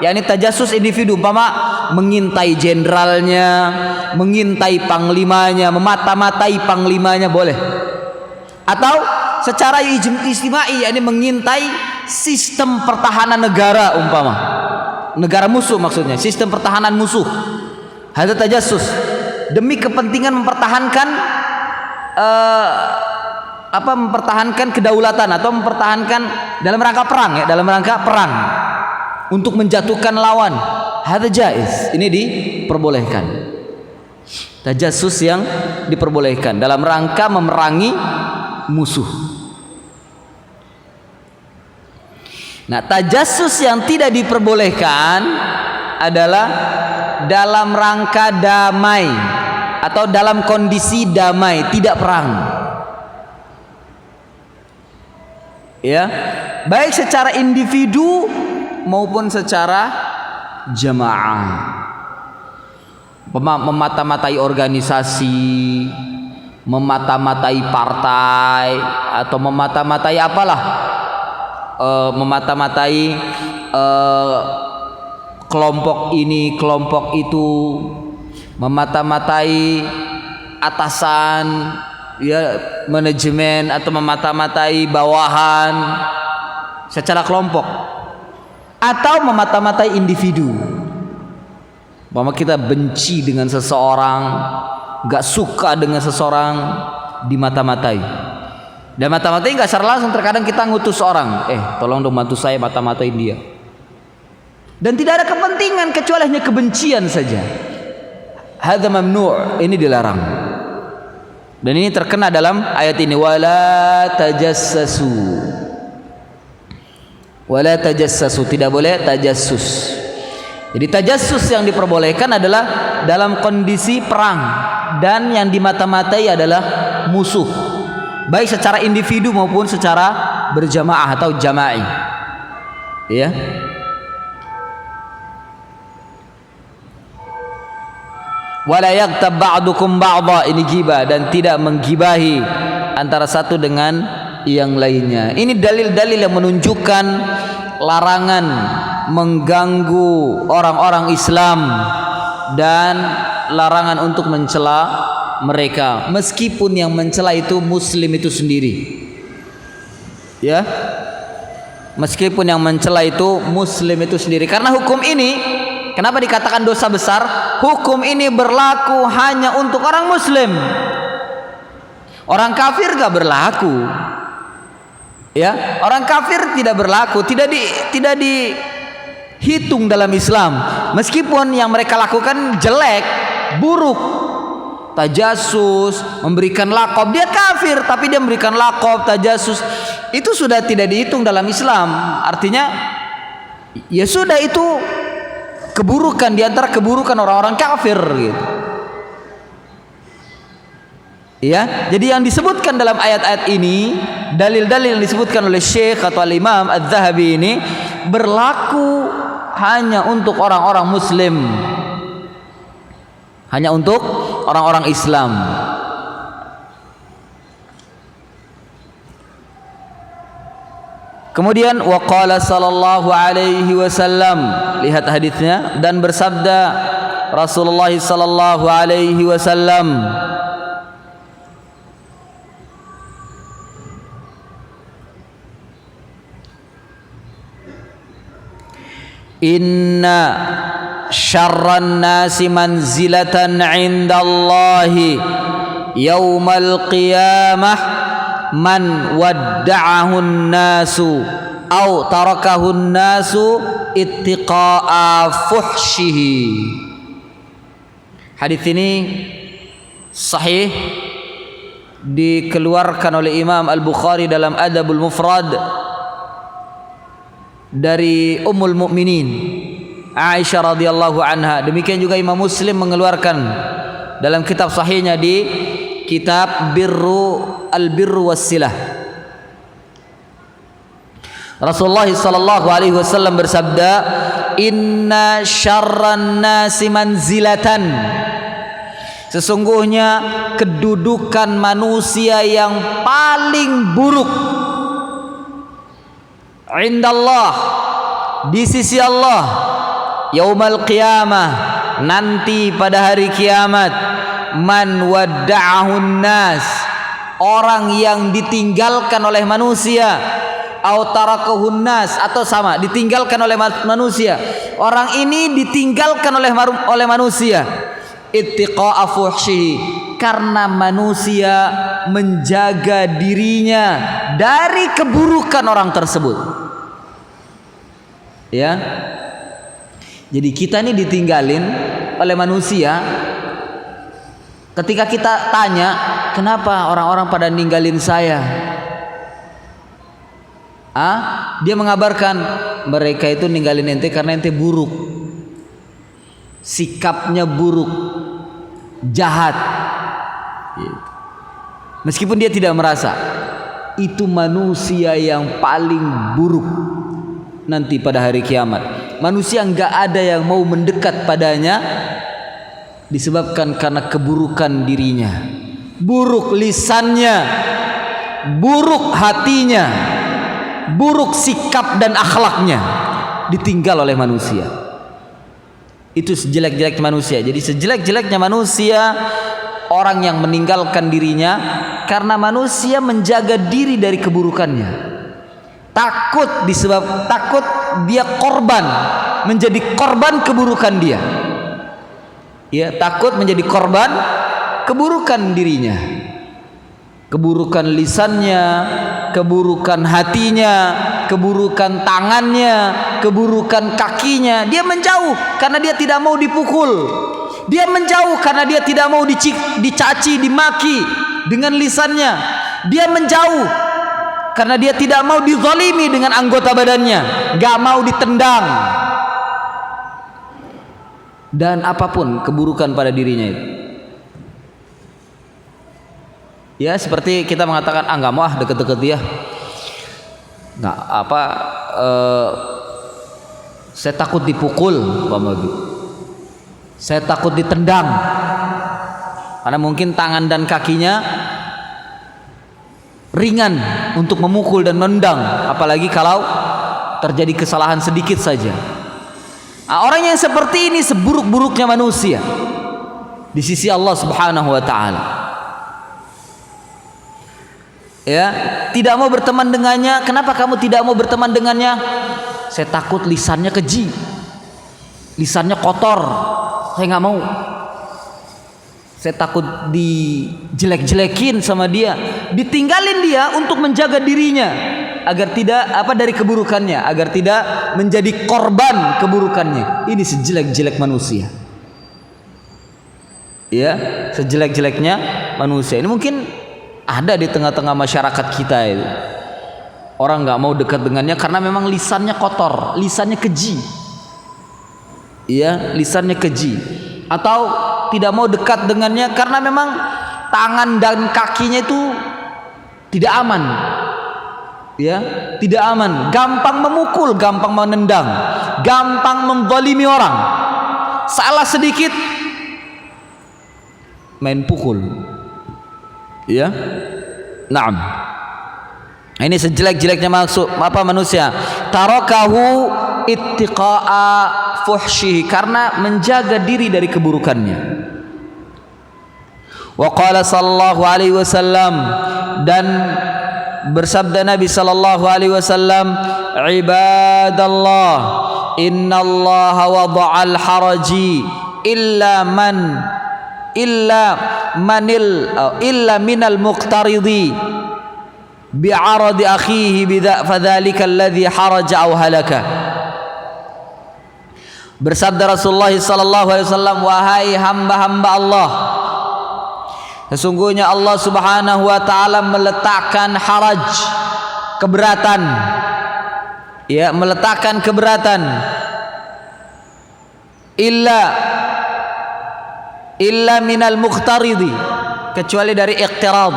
yakni tajassus individu, umpama mengintai jenderalnya, mengintai panglimanya, memata-matai panglimanya boleh. Atau secara ijtimai, yakni mengintai sistem pertahanan negara, umpama negara musuh, maksudnya sistem pertahanan musuh. Hadza tajassus demi kepentingan mempertahankan mempertahankan kedaulatan atau mempertahankan dalam rangka perang, ya, dalam rangka perang untuk menjatuhkan lawan. Hadza jaiz, ini diperbolehkan. Tajassus yang diperbolehkan dalam rangka memerangi musuh. Nah, tajassus yang tidak diperbolehkan adalah dalam rangka damai atau dalam kondisi damai, tidak perang. Ya, baik secara individu maupun secara jamaah. memata-matai organisasi, memata-matai partai, atau memata-matai apalah, memata-matai kelompok ini, kelompok itu, memata-matai atasan, ya, manajemen, atau memata-matai bawahan secara kelompok, atau memata-matai individu. Bahwa kita benci dengan seseorang, gak suka dengan seseorang, dimata-matai. Dan mata-matai gak secara langsung, terkadang kita ngutus orang, tolong dong bantu saya mata-matain dia. Dan tidak ada kepentingan kecuali hanya kebencian saja. Hadza mamnu', ini dilarang. Dan ini terkena dalam ayat ini, wala tajassasu. Wala tajassasu, tidak boleh tajassus. Jadi tajassus yang diperbolehkan adalah dalam kondisi perang, dan yang dimata-matai adalah musuh, baik secara individu maupun secara berjamaah atau jama'i. Ya. Wala yaghtab ba'dukum ba'dha, ini ghibah, dan tidak menggibahi antara satu dengan yang lainnya. Ini dalil-dalil yang menunjukkan larangan mengganggu orang-orang Islam dan larangan untuk mencela mereka, meskipun yang mencela itu muslim itu sendiri. Ya. Meskipun yang mencela itu muslim itu sendiri. Karena hukum ini, kenapa dikatakan dosa besar? Hukum ini berlaku hanya untuk orang muslim. Orang kafir gak berlaku. Ya, orang kafir tidak berlaku, tidak dihitung dalam Islam. Meskipun yang mereka lakukan jelek, buruk, tajassus, memberikan laqab, dia kafir tapi dia memberikan laqab tajassus, itu sudah tidak dihitung dalam Islam. Artinya ya sudah, itu keburukan di antara keburukan orang-orang kafir gitu. Ya, jadi yang disebutkan dalam ayat-ayat ini, dalil-dalil yang disebutkan oleh Syekh atau Al-Imam Adz-Dzahabi ini berlaku hanya untuk orang-orang muslim, hanya untuk orang-orang Islam. Kemudian waqala sallallahu alaihi wasallam, lihat hadisnya, dan bersabda Rasulullah sallallahu alaihi wasallam, inna syarran nasi manzilatan indallahi yaumal qiyamah man wadda'ahun nasu au tarakahun nasu ittiqa'a fuhshihi. Hadis ini sahih, dikeluarkan oleh Imam Al-Bukhari dalam Adabul Mufrad dari Ummul Mukminin Aisyah radhiyallahu anha. Demikian juga Imam Muslim mengeluarkan dalam kitab sahihnya di kitab Al-Birru Was-Silah. Rasulullah sallallahu alaihi wasallam bersabda, inna syarran nasi manzilatan, sesungguhnya kedudukan manusia yang paling buruk indallah, di sisi Allah, yaumal qiyamah, nanti pada hari kiamat, man wadda'ahun nas, orang yang ditinggalkan oleh manusia, au tarakahun nas, atau sama, ditinggalkan oleh manusia. Orang ini ditinggalkan oleh manusia, ittiqa'a fuhsyihi, karena manusia menjaga dirinya dari keburukan orang tersebut. Ya, jadi kita ini ditinggalin oleh manusia. Ketika kita tanya, kenapa orang-orang pada ninggalin saya? Dia mengabarkan, mereka itu ninggalin ente karena ente buruk, sikapnya buruk, jahat. Meskipun dia tidak merasa, itu manusia yang paling buruk nanti pada hari kiamat. Manusia enggak ada yang mau mendekat padanya disebabkan karena keburukan dirinya, buruk lisannya, buruk hatinya, buruk sikap dan akhlaknya, ditinggal oleh manusia. Itu sejelek-jelek manusia. Jadi sejelek-jeleknya manusia orang yang meninggalkan dirinya karena manusia menjaga diri dari keburukannya. Takut dia korban, menjadi korban keburukan dia. Ya, takut menjadi korban keburukan dirinya. Keburukan lisannya, keburukan hatinya, keburukan tangannya, keburukan kakinya. Dia menjauh karena dia tidak mau dipukul. Dia menjauh karena dia tidak mau dicaci, dimaki dengan lisannya. Dia menjauh karena dia tidak mau dizalimi dengan anggota badannya, gak mau ditendang. Dan apapun keburukan pada dirinya itu. Ya, seperti kita mengatakan, nggak mau deket-deket dia, nggak saya takut dipukul, saya takut ditendang, karena mungkin tangan dan kakinya ringan untuk memukul dan menendang, apalagi kalau terjadi kesalahan sedikit saja. Nah, orang yang seperti ini seburuk-buruknya manusia di sisi Allah Subhanahu wa taala. Ya, tidak mau berteman dengannya. Kenapa kamu tidak mau berteman dengannya? Saya takut lisannya keji, lisannya kotor, saya nggak mau. Saya takut dijelek-jelekin sama dia, ditinggalin dia untuk menjaga dirinya agar tidak dari keburukannya, agar tidak menjadi korban keburukannya. Ini sejelek-jelek manusia. Ya, sejelek-jeleknya manusia. Ini mungkin ada di tengah-tengah masyarakat kita itu. Orang nggak mau dekat dengannya karena memang lisannya kotor, lisannya keji. Ya, lisannya keji. Atau tidak mau dekat dengannya karena memang tangan dan kakinya itu tidak aman. Ya, tidak aman, gampang memukul, gampang menendang, gampang menzalimi orang. Salah sedikit main pukul. Ya, naam. Ini sejelek-jeleknya manusia. Tarakahu ittiqa'a fuhsyihi, karena menjaga diri dari keburukannya. Wa qala sallallahu alaihi wasallam, dan bersabda Nabi sallallahu alaihi wasallam, ibadallah, innallaha wada'al haraji illa minal muqtaridi bi'aradi akhihi fadzalika alladhi haraja aw halaka. Bersabda Rasulullah sallallahu alaihi wasallam, wahai hamba-hamba Allah, sesungguhnya Allah Subhanahu wa taala meletakkan haraj, keberatan. Ya, meletakkan keberatan illa minal muqtaridi, kecuali dari iqtirad,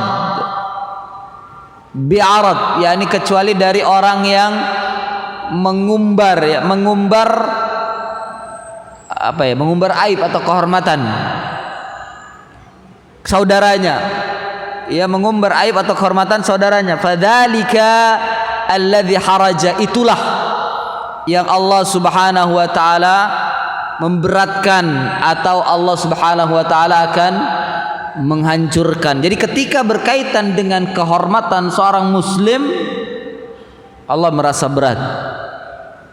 bi'arad, yakni kecuali dari orang yang mengumbar aib atau kehormatan saudaranya. Ya, mengumbar aib atau kehormatan saudaranya. Fadzalika alladzi haraja, itulah yang Allah Subhanahu wa taala memberatkan, atau Allah Subhanahu wa taala akan menghancurkan. Jadi ketika berkaitan dengan kehormatan seorang muslim, Allah merasa berat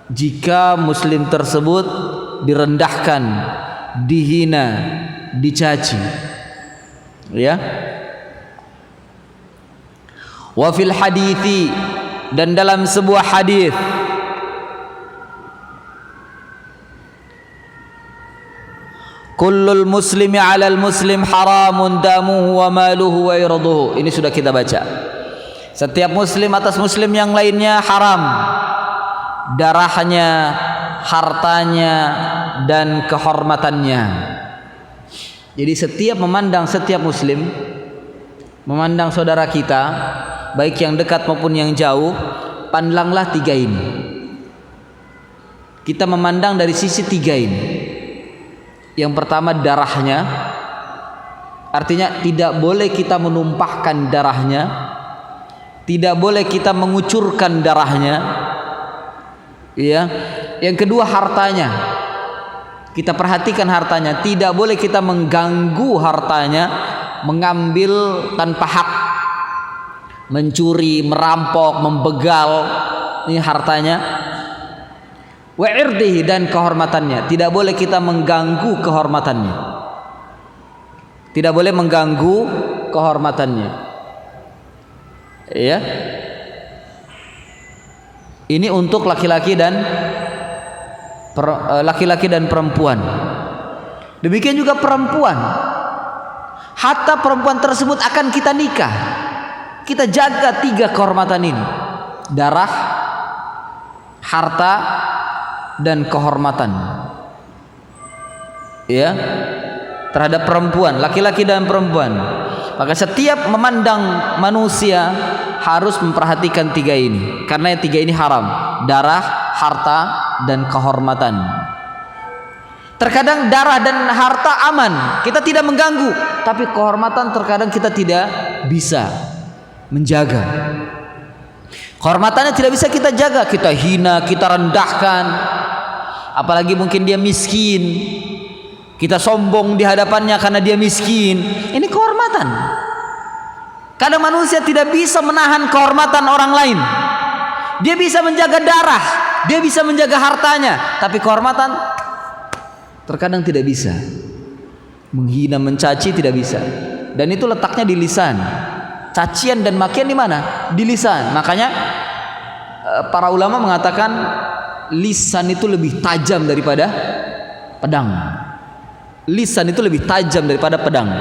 jika muslim tersebut direndahkan, dihina, dicaci. Ya. Wa fil hadithi, dan dalam sebuah hadis, kullul muslimi 'alal muslim haramun damuhu wa maluhu wa irduhu. Ini sudah kita baca. Setiap muslim atas muslim yang lainnya haram, darahnya, hartanya, dan kehormatannya. Jadi setiap muslim memandang saudara kita, baik yang dekat maupun yang jauh, pandanglah tiga ini. Kita memandang dari sisi tiga ini. Yang pertama darahnya, artinya tidak boleh kita menumpahkan darahnya, tidak boleh kita mengucurkan darahnya, ya. Yang kedua hartanya, kita perhatikan hartanya, tidak boleh kita mengganggu hartanya, mengambil tanpa hak, mencuri, merampok, membegal, ini hartanya. Wa irdihi, dan kehormatannya, tidak boleh kita mengganggu kehormatannya, tidak boleh mengganggu kehormatannya, ya. Ini untuk laki-laki dan perempuan. Demikian juga perempuan, hatta perempuan tersebut akan kita nikah, kita jaga 3 kehormatan ini: darah, harta, dan kehormatan, ya, terhadap perempuan, laki-laki dan perempuan. Maka setiap memandang manusia harus memperhatikan 3 ini, karena yang 3 ini haram: darah, harta, dan kehormatan. Terkadang darah dan harta aman, kita tidak mengganggu, tapi kehormatan terkadang kita tidak bisa menjaga. Kehormatannya tidak bisa kita jaga, kita hina, kita rendahkan. Apalagi mungkin dia miskin, kita sombong di hadapannya karena dia miskin. Ini kehormatan. Kadang manusia tidak bisa menahan kehormatan orang lain. Dia bisa menjaga darah, dia bisa menjaga hartanya, tapi kehormatan terkadang tidak bisa. Menghina, mencaci tidak bisa. Dan itu letaknya di lisan. Cacian dan makian di mana? Di lisan. Makanya para ulama mengatakan lisan itu lebih tajam daripada pedang. Lisan itu lebih tajam daripada pedang.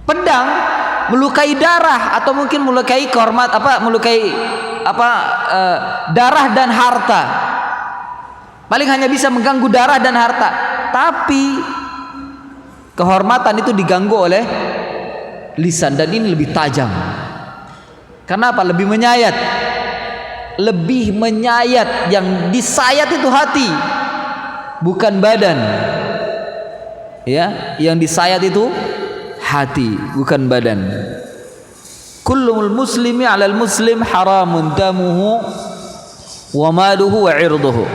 Pedang melukai darah atau mungkin melukai darah dan harta. Paling hanya bisa mengganggu darah dan harta. Tapi kehormatan itu diganggu oleh lisan, dan ini lebih tajam. Kenapa? Lebih menyayat. Lebih menyayat. Yang disayat itu hati, bukan badan. Ya, yang disayat itu hati, bukan badan. Kullul muslimi 'alal muslim haramun damuhu wa maluhu wa 'irduhu.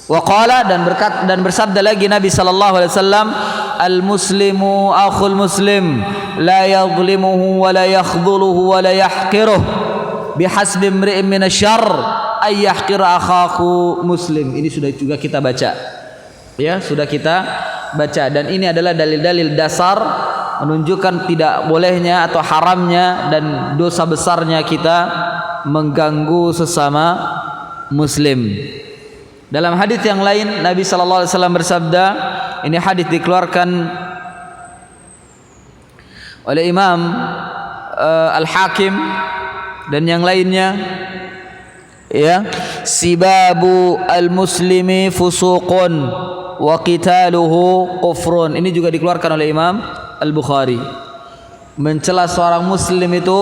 Wa qala, dan bersabda lagi Nabi sallallahu alaihi wasallam, al muslimu akhul muslim la yadhlimuhu wa la yakhdhuluhu wa la yahqiruh bihasbi imri'in min asyarr ay yahqira akhahu muslim. Ini sudah juga kita baca, ya, sudah kita baca, dan ini adalah dalil-dalil dasar menunjukkan tidak bolehnya atau haramnya dan dosa besarnya kita mengganggu sesama muslim. Dalam hadis yang lain Nabi sallallahu alaihi wasallam bersabda, ini hadis dikeluarkan oleh Imam Al-Hakim dan yang lainnya, ya, sibabu al-muslimi fusuqun wa qitaluhu kufrun. Ini juga dikeluarkan oleh Imam Al-Bukhari. Mencela seorang muslim itu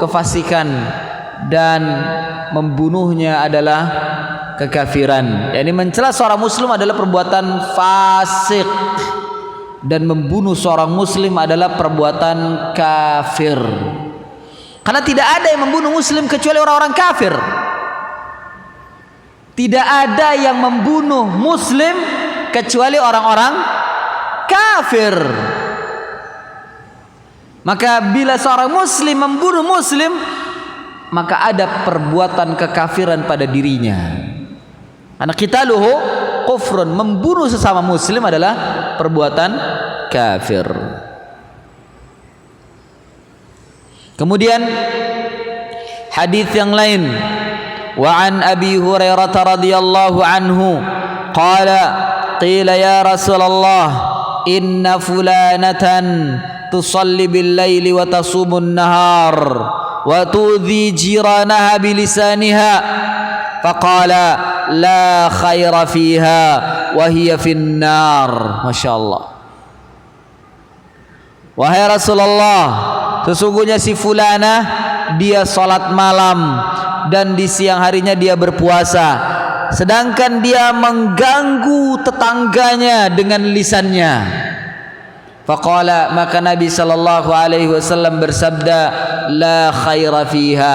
kefasikan dan membunuhnya adalah kekafiran. Yani mencela seorang muslim adalah perbuatan fasik, dan membunuh seorang muslim adalah perbuatan kafir. Karena tidak ada yang membunuh muslim kecuali orang-orang kafir. Tidak ada yang membunuh muslim kecuali orang-orang kafir. Maka bila seorang muslim membunuh muslim, maka ada perbuatan kekafiran pada dirinya. Karena qitaluhu kufrun, membunuh sesama muslim adalah perbuatan kafir. Kemudian hadis yang lain, wa an Abi Hurairah radhiyallahu anhu qala qila ya Rasulullah inna fulanatan tusalli bil laili wa tasumun nahar wa tu'dhi jiranaha bilisaniha faqala la khaira fiha wa hiya finnar. Masyaallah. Wahai Rasulullah, sesungguhnya si fulanah dia salat malam dan di siang harinya dia berpuasa, sedangkan dia mengganggu tetangganya dengan lisannya. Faqala, maka Nabi sallallahu alaihi wasallam bersabda, la khaira fiha,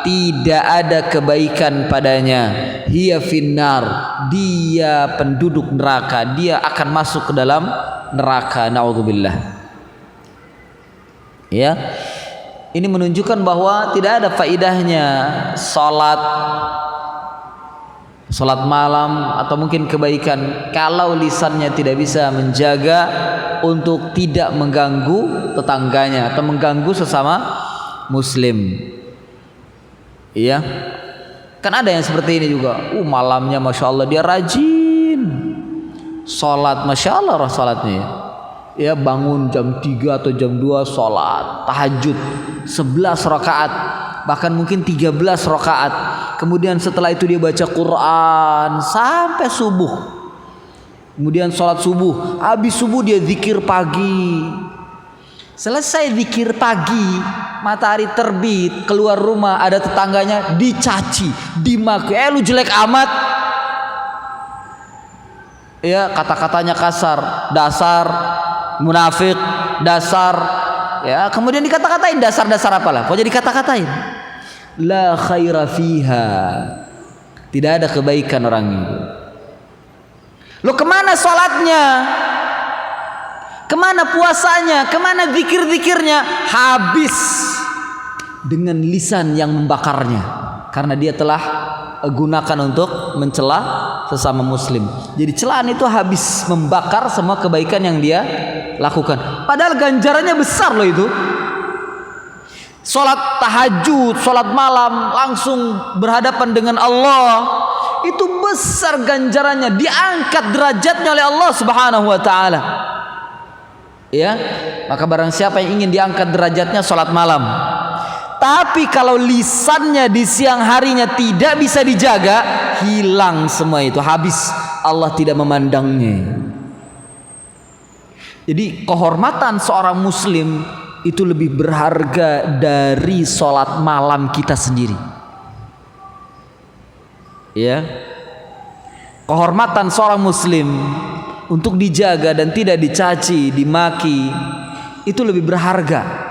tidak ada kebaikan padanya. Hiya finnar, dia penduduk neraka, dia akan masuk ke dalam neraka. Naudzubillah. Ya. Ini menunjukkan bahwa tidak ada faidahnya salat malam atau mungkin kebaikan kalau lisannya tidak bisa menjaga untuk tidak mengganggu tetangganya atau mengganggu sesama muslim. Iya, kan ada yang seperti ini juga. Malamnya masya Allah dia rajin sholat, masya Allah sholatnya ya, bangun jam 3 atau jam 2 sholat tahajud 11 rakaat, bahkan mungkin 13 rakaat. Kemudian setelah itu dia baca Quran sampai subuh. Kemudian sholat subuh, habis subuh dia zikir pagi. Selesai zikir pagi, matahari terbit, keluar rumah ada tetangganya dicaci, dimaki. Lu jelek amat. Ya, kata-katanya kasar, dasar munafik, dasar. Ya, kemudian dikata-katain dasar-dasar apalah. Kok jadi kata-katain? La khaira fiha, tidak ada kebaikan orang itu. Lo kemana sholatnya? Kemana puasanya? Kemana zikir-zikirnya? Habis dengan lisan yang membakarnya, karena dia telah gunakan untuk mencela sesama muslim. Jadi celaan itu habis membakar semua kebaikan yang dia lakukan. Padahal ganjarannya besar loh itu. Sholat tahajud, sholat malam langsung berhadapan dengan Allah, itu besar ganjarannya, diangkat derajatnya oleh Allah Subhanahu wa taala. Ya, maka barang siapa yang ingin diangkat derajatnya sholat malam. Tapi kalau lisannya di siang harinya tidak bisa dijaga, hilang semua itu, habis, Allah tidak memandangnya. Jadi kehormatan seorang muslim itu lebih berharga dari sholat malam kita sendiri. Ya, kehormatan seorang muslim untuk dijaga dan tidak dicaci, dimaki, itu lebih berharga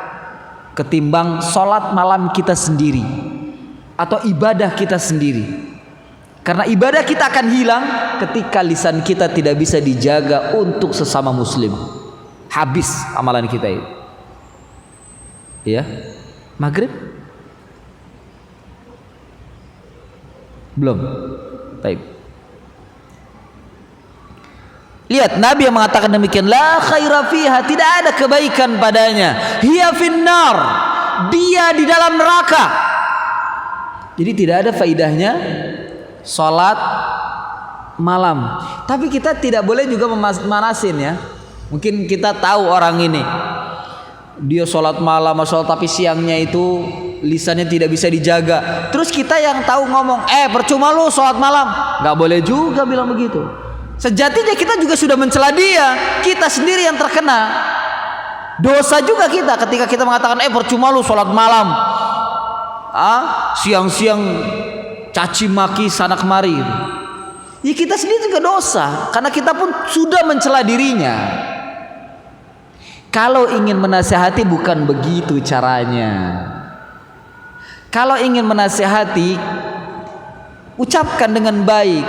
ketimbang sholat malam kita sendiri atau ibadah kita sendiri. Karena ibadah kita akan hilang ketika lisan kita tidak bisa dijaga untuk sesama muslim. Habis amalan kita itu. Ya, maghrib belum. Baik. Lihat Nabi yang mengatakan demikian, la khaira fiha, tidak ada kebaikan padanya. Hiya finnar, dia di dalam neraka. Jadi tidak ada faidahnya salat malam. Tapi kita tidak boleh juga memanasin ya. Mungkin kita tahu orang ini, dia sholat malam, sholat tapi siangnya itu lisannya tidak bisa dijaga. Terus kita yang tahu ngomong, percuma lu sholat malam. Gak boleh juga bilang begitu. Sejatinya kita juga sudah mencela dia. Kita sendiri yang terkena dosa juga kita ketika kita mengatakan, percuma lu sholat malam, siang-siang caci maki sana kemari. Ya kita sendiri juga dosa, karena kita pun sudah mencela dirinya. Kalau ingin menasihati bukan begitu caranya. Kalau ingin menasihati, ucapkan dengan baik,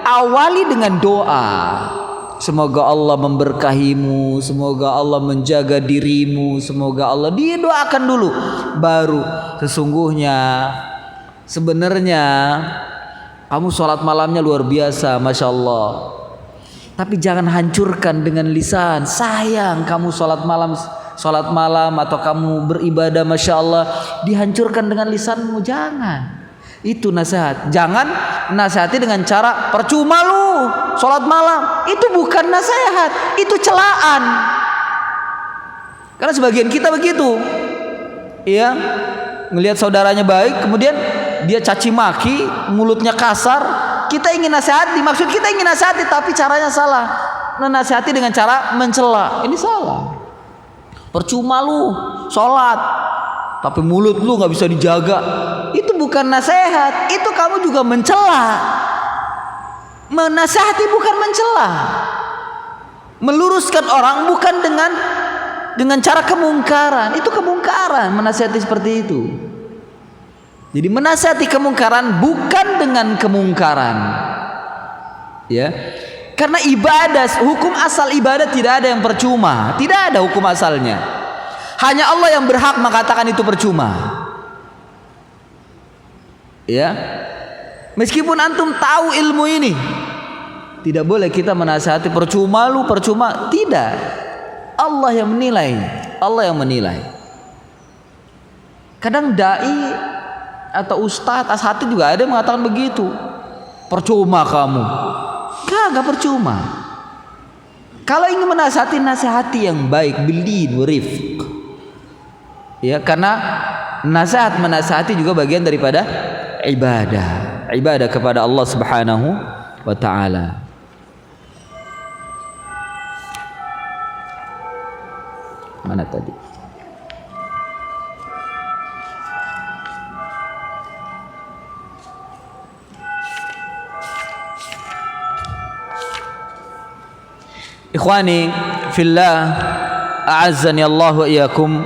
awali dengan doa. Semoga Allah memberkahimu, semoga Allah menjaga dirimu, semoga Allah, didoakan dulu. Baru sesungguhnya, sebenarnya kamu sholat malamnya luar biasa, Masya Allah. Tapi jangan hancurkan dengan lisan. Sayang kamu sholat malam atau kamu beribadah, Masya Allah, dihancurkan dengan lisanmu. Jangan. Itu nasihat. Jangan nasihati dengan cara percuma lu sholat malam. Itu bukan nasihat, itu celaan. Karena sebagian kita begitu, ya, ngelihat saudaranya baik, kemudian dia caci maki, mulutnya kasar. Kita ingin nasihati, maksud kita ingin nasihati, tapi caranya salah. Menasihati dengan cara mencela, ini salah. Percuma lu sholat, tapi mulut lu nggak bisa dijaga. Itu bukan nasihat, itu kamu juga mencela. Menasihati bukan mencela. Meluruskan orang bukan dengan cara kemungkaran. Itu kemungkaran menasihati seperti itu. Jadi menasihati kemungkaran bukan dengan kemungkaran. Ya. Karena ibadah, hukum asal ibadah tidak ada yang percuma. Tidak ada hukum asalnya. Hanya Allah yang berhak mengatakan itu percuma. Ya. Meskipun antum tahu ilmu ini, tidak boleh kita menasihati percuma lu, percuma. Tidak. Allah yang menilai. Allah yang menilai. Kadang dai atau ustadz asatidz juga ada yang mengatakan begitu. Percuma kamu. Kagak percuma. Kalau ingin menasihati, nasihati yang baik, bilin warifq. Ya, karena nasihat menasihati juga bagian daripada ibadah kepada Allah Subhanahu wa taala. Mana tadi? Ikhwani fillah, a'azzani Allah wa iyyakum.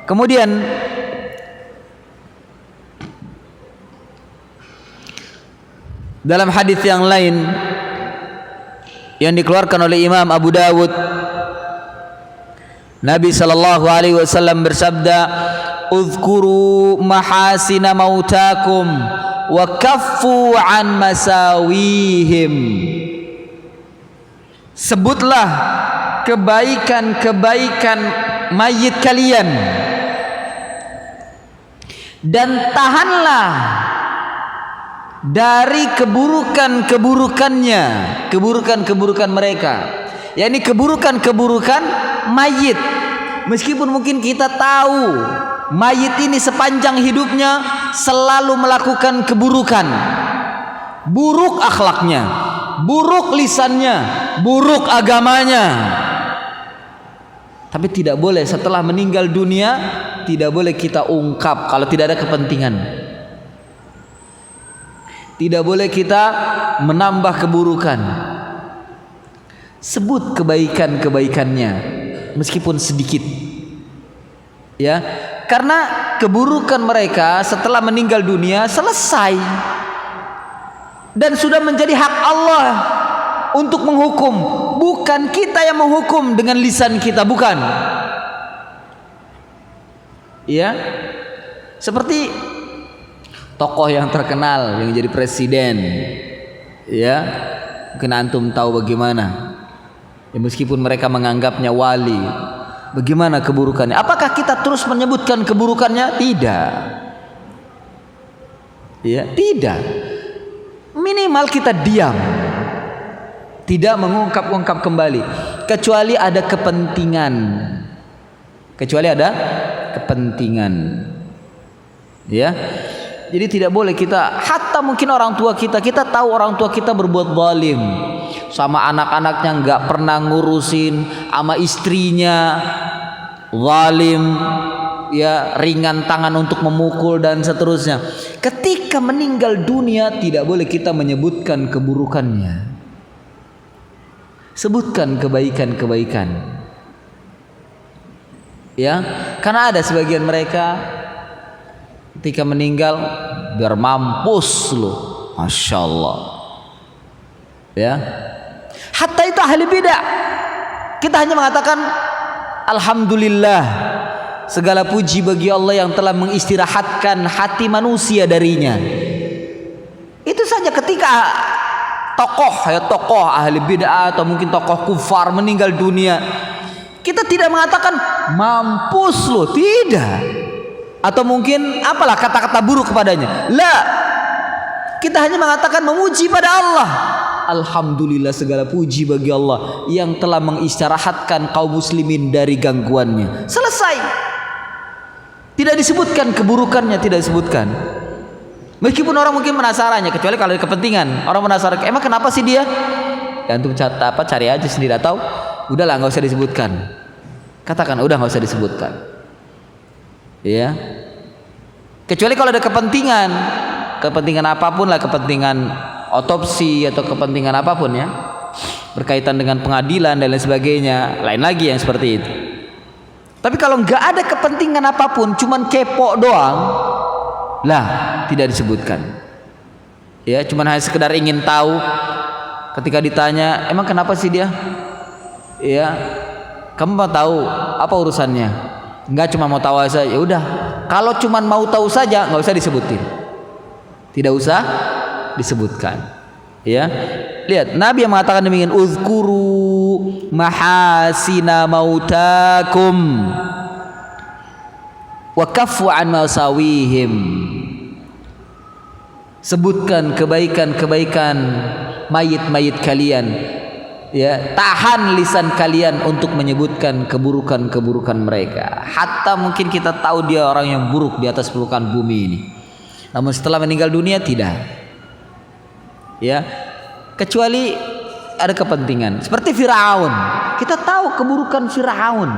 Kemudian dalam hadis yang lain yang dikeluarkan oleh Imam Abu Dawud, Nabi sallallahu alaihi wasallam bersabda, "Uzkuru mahasina mautakum wa kaffu an masawihim." Sebutlah kebaikan-kebaikan mayit kalian dan tahanlah dari keburukan-keburukannya, keburukan-keburukan mereka, yakni keburukan-keburukan mayit. Meskipun mungkin kita tahu mayit ini sepanjang hidupnya selalu melakukan keburukan, buruk akhlaknya, buruk lisannya, buruk agamanya, tapi tidak boleh setelah meninggal dunia, tidak boleh kita ungkap kalau tidak ada kepentingan. Tidak boleh kita menambah keburukan. Sebut kebaikan-kebaikannya meskipun sedikit. Ya, karena keburukan mereka setelah meninggal dunia selesai dan sudah menjadi hak Allah untuk menghukum, bukan kita yang menghukum dengan lisan kita, bukan. Ya, seperti tokoh yang terkenal yang jadi presiden, ya, mungkin antum tahu bagaimana. Ya, meskipun mereka menganggapnya wali, bagaimana keburukannya? Apakah kita terus menyebutkan keburukannya? Tidak. Ya, tidak. Minimal kita diam, tidak mengungkap-ungkap kembali, kecuali ada kepentingan. Kecuali ada kepentingan. Ya. Jadi tidak boleh kita, hatta mungkin orang tua kita tahu orang tua kita berbuat zalim sama anak-anaknya, nggak pernah ngurusin, sama istrinya zalim, ya, ringan tangan untuk memukul dan seterusnya. Ketika meninggal dunia tidak boleh kita menyebutkan keburukannya. Sebutkan kebaikan-kebaikan. Ya, karena ada sebagian mereka ketika meninggal biar mampus lu, masya Allah. Ya, hatta itu ahli bidah, kita hanya mengatakan alhamdulillah, segala puji bagi Allah yang telah mengistirahatkan hati manusia darinya. Itu saja. Ketika tokoh ahli bid'ah atau mungkin tokoh kufar meninggal dunia, kita tidak mengatakan mampus lu, tidak. Atau mungkin apalah kata-kata buruk kepadanya. La, kita hanya mengatakan memuji pada Allah. Alhamdulillah, segala puji bagi Allah yang telah mengistirahatkan kaum muslimin dari gangguannya. Selesai. Tidak disebutkan keburukannya, tidak disebutkan. Meskipun orang mungkin penasarannya, kecuali kalau ada kepentingan. Orang penasaran, emang kenapa sih dia? Ya, antum cari aja sendiri, atau udahlah nggak usah disebutkan. Katakan udah nggak usah disebutkan. Ya, kecuali kalau ada kepentingan apapun lah, kepentingan otopsi atau kepentingan apapun ya, berkaitan dengan pengadilan dan lain sebagainya, lain lagi yang seperti itu. Tapi kalau nggak ada kepentingan apapun, cuman kepo doang, lah tidak disebutkan. Ya, cuman hanya sekedar ingin tahu. Ketika ditanya, emang kenapa sih dia? Ya, kamu mau tahu apa urusannya? Nggak, cuma mau tahu saja. Ya udah, kalau cuman mau tahu saja, nggak usah disebutin. Tidak usah disebutkan. Ya, lihat Nabi yang mengatakan demikian, uzkuru mahasina mautakum wa kaffu an masawihim. Sebutkan kebaikan-kebaikan mayit-mayit kalian, ya, tahan lisan kalian untuk menyebutkan keburukan-keburukan mereka. Hatta mungkin kita tahu dia orang yang buruk di atas permukaan bumi ini, namun setelah meninggal dunia tidak, ya, kecuali ada kepentingan. Seperti Firaun, kita tahu keburukan Firaun,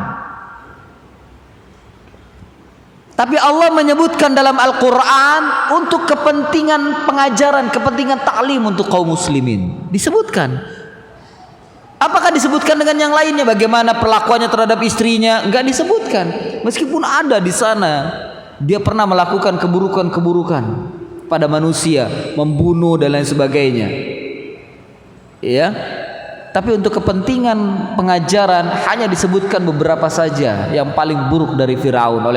tapi Allah menyebutkan dalam Al-Quran untuk kepentingan pengajaran, kepentingan ta'lim untuk kaum muslimin. Disebutkan. Apakah disebutkan dengan yang lainnya? Bagaimana perlakuannya terhadap istrinya? Enggak disebutkan. Meskipun ada di sana, dia pernah melakukan keburukan-keburukan pada manusia, membunuh dan lain sebagainya. Ya. Tapi untuk kepentingan pengajaran hanya disebutkan beberapa saja yang paling buruk dari Firaun oleh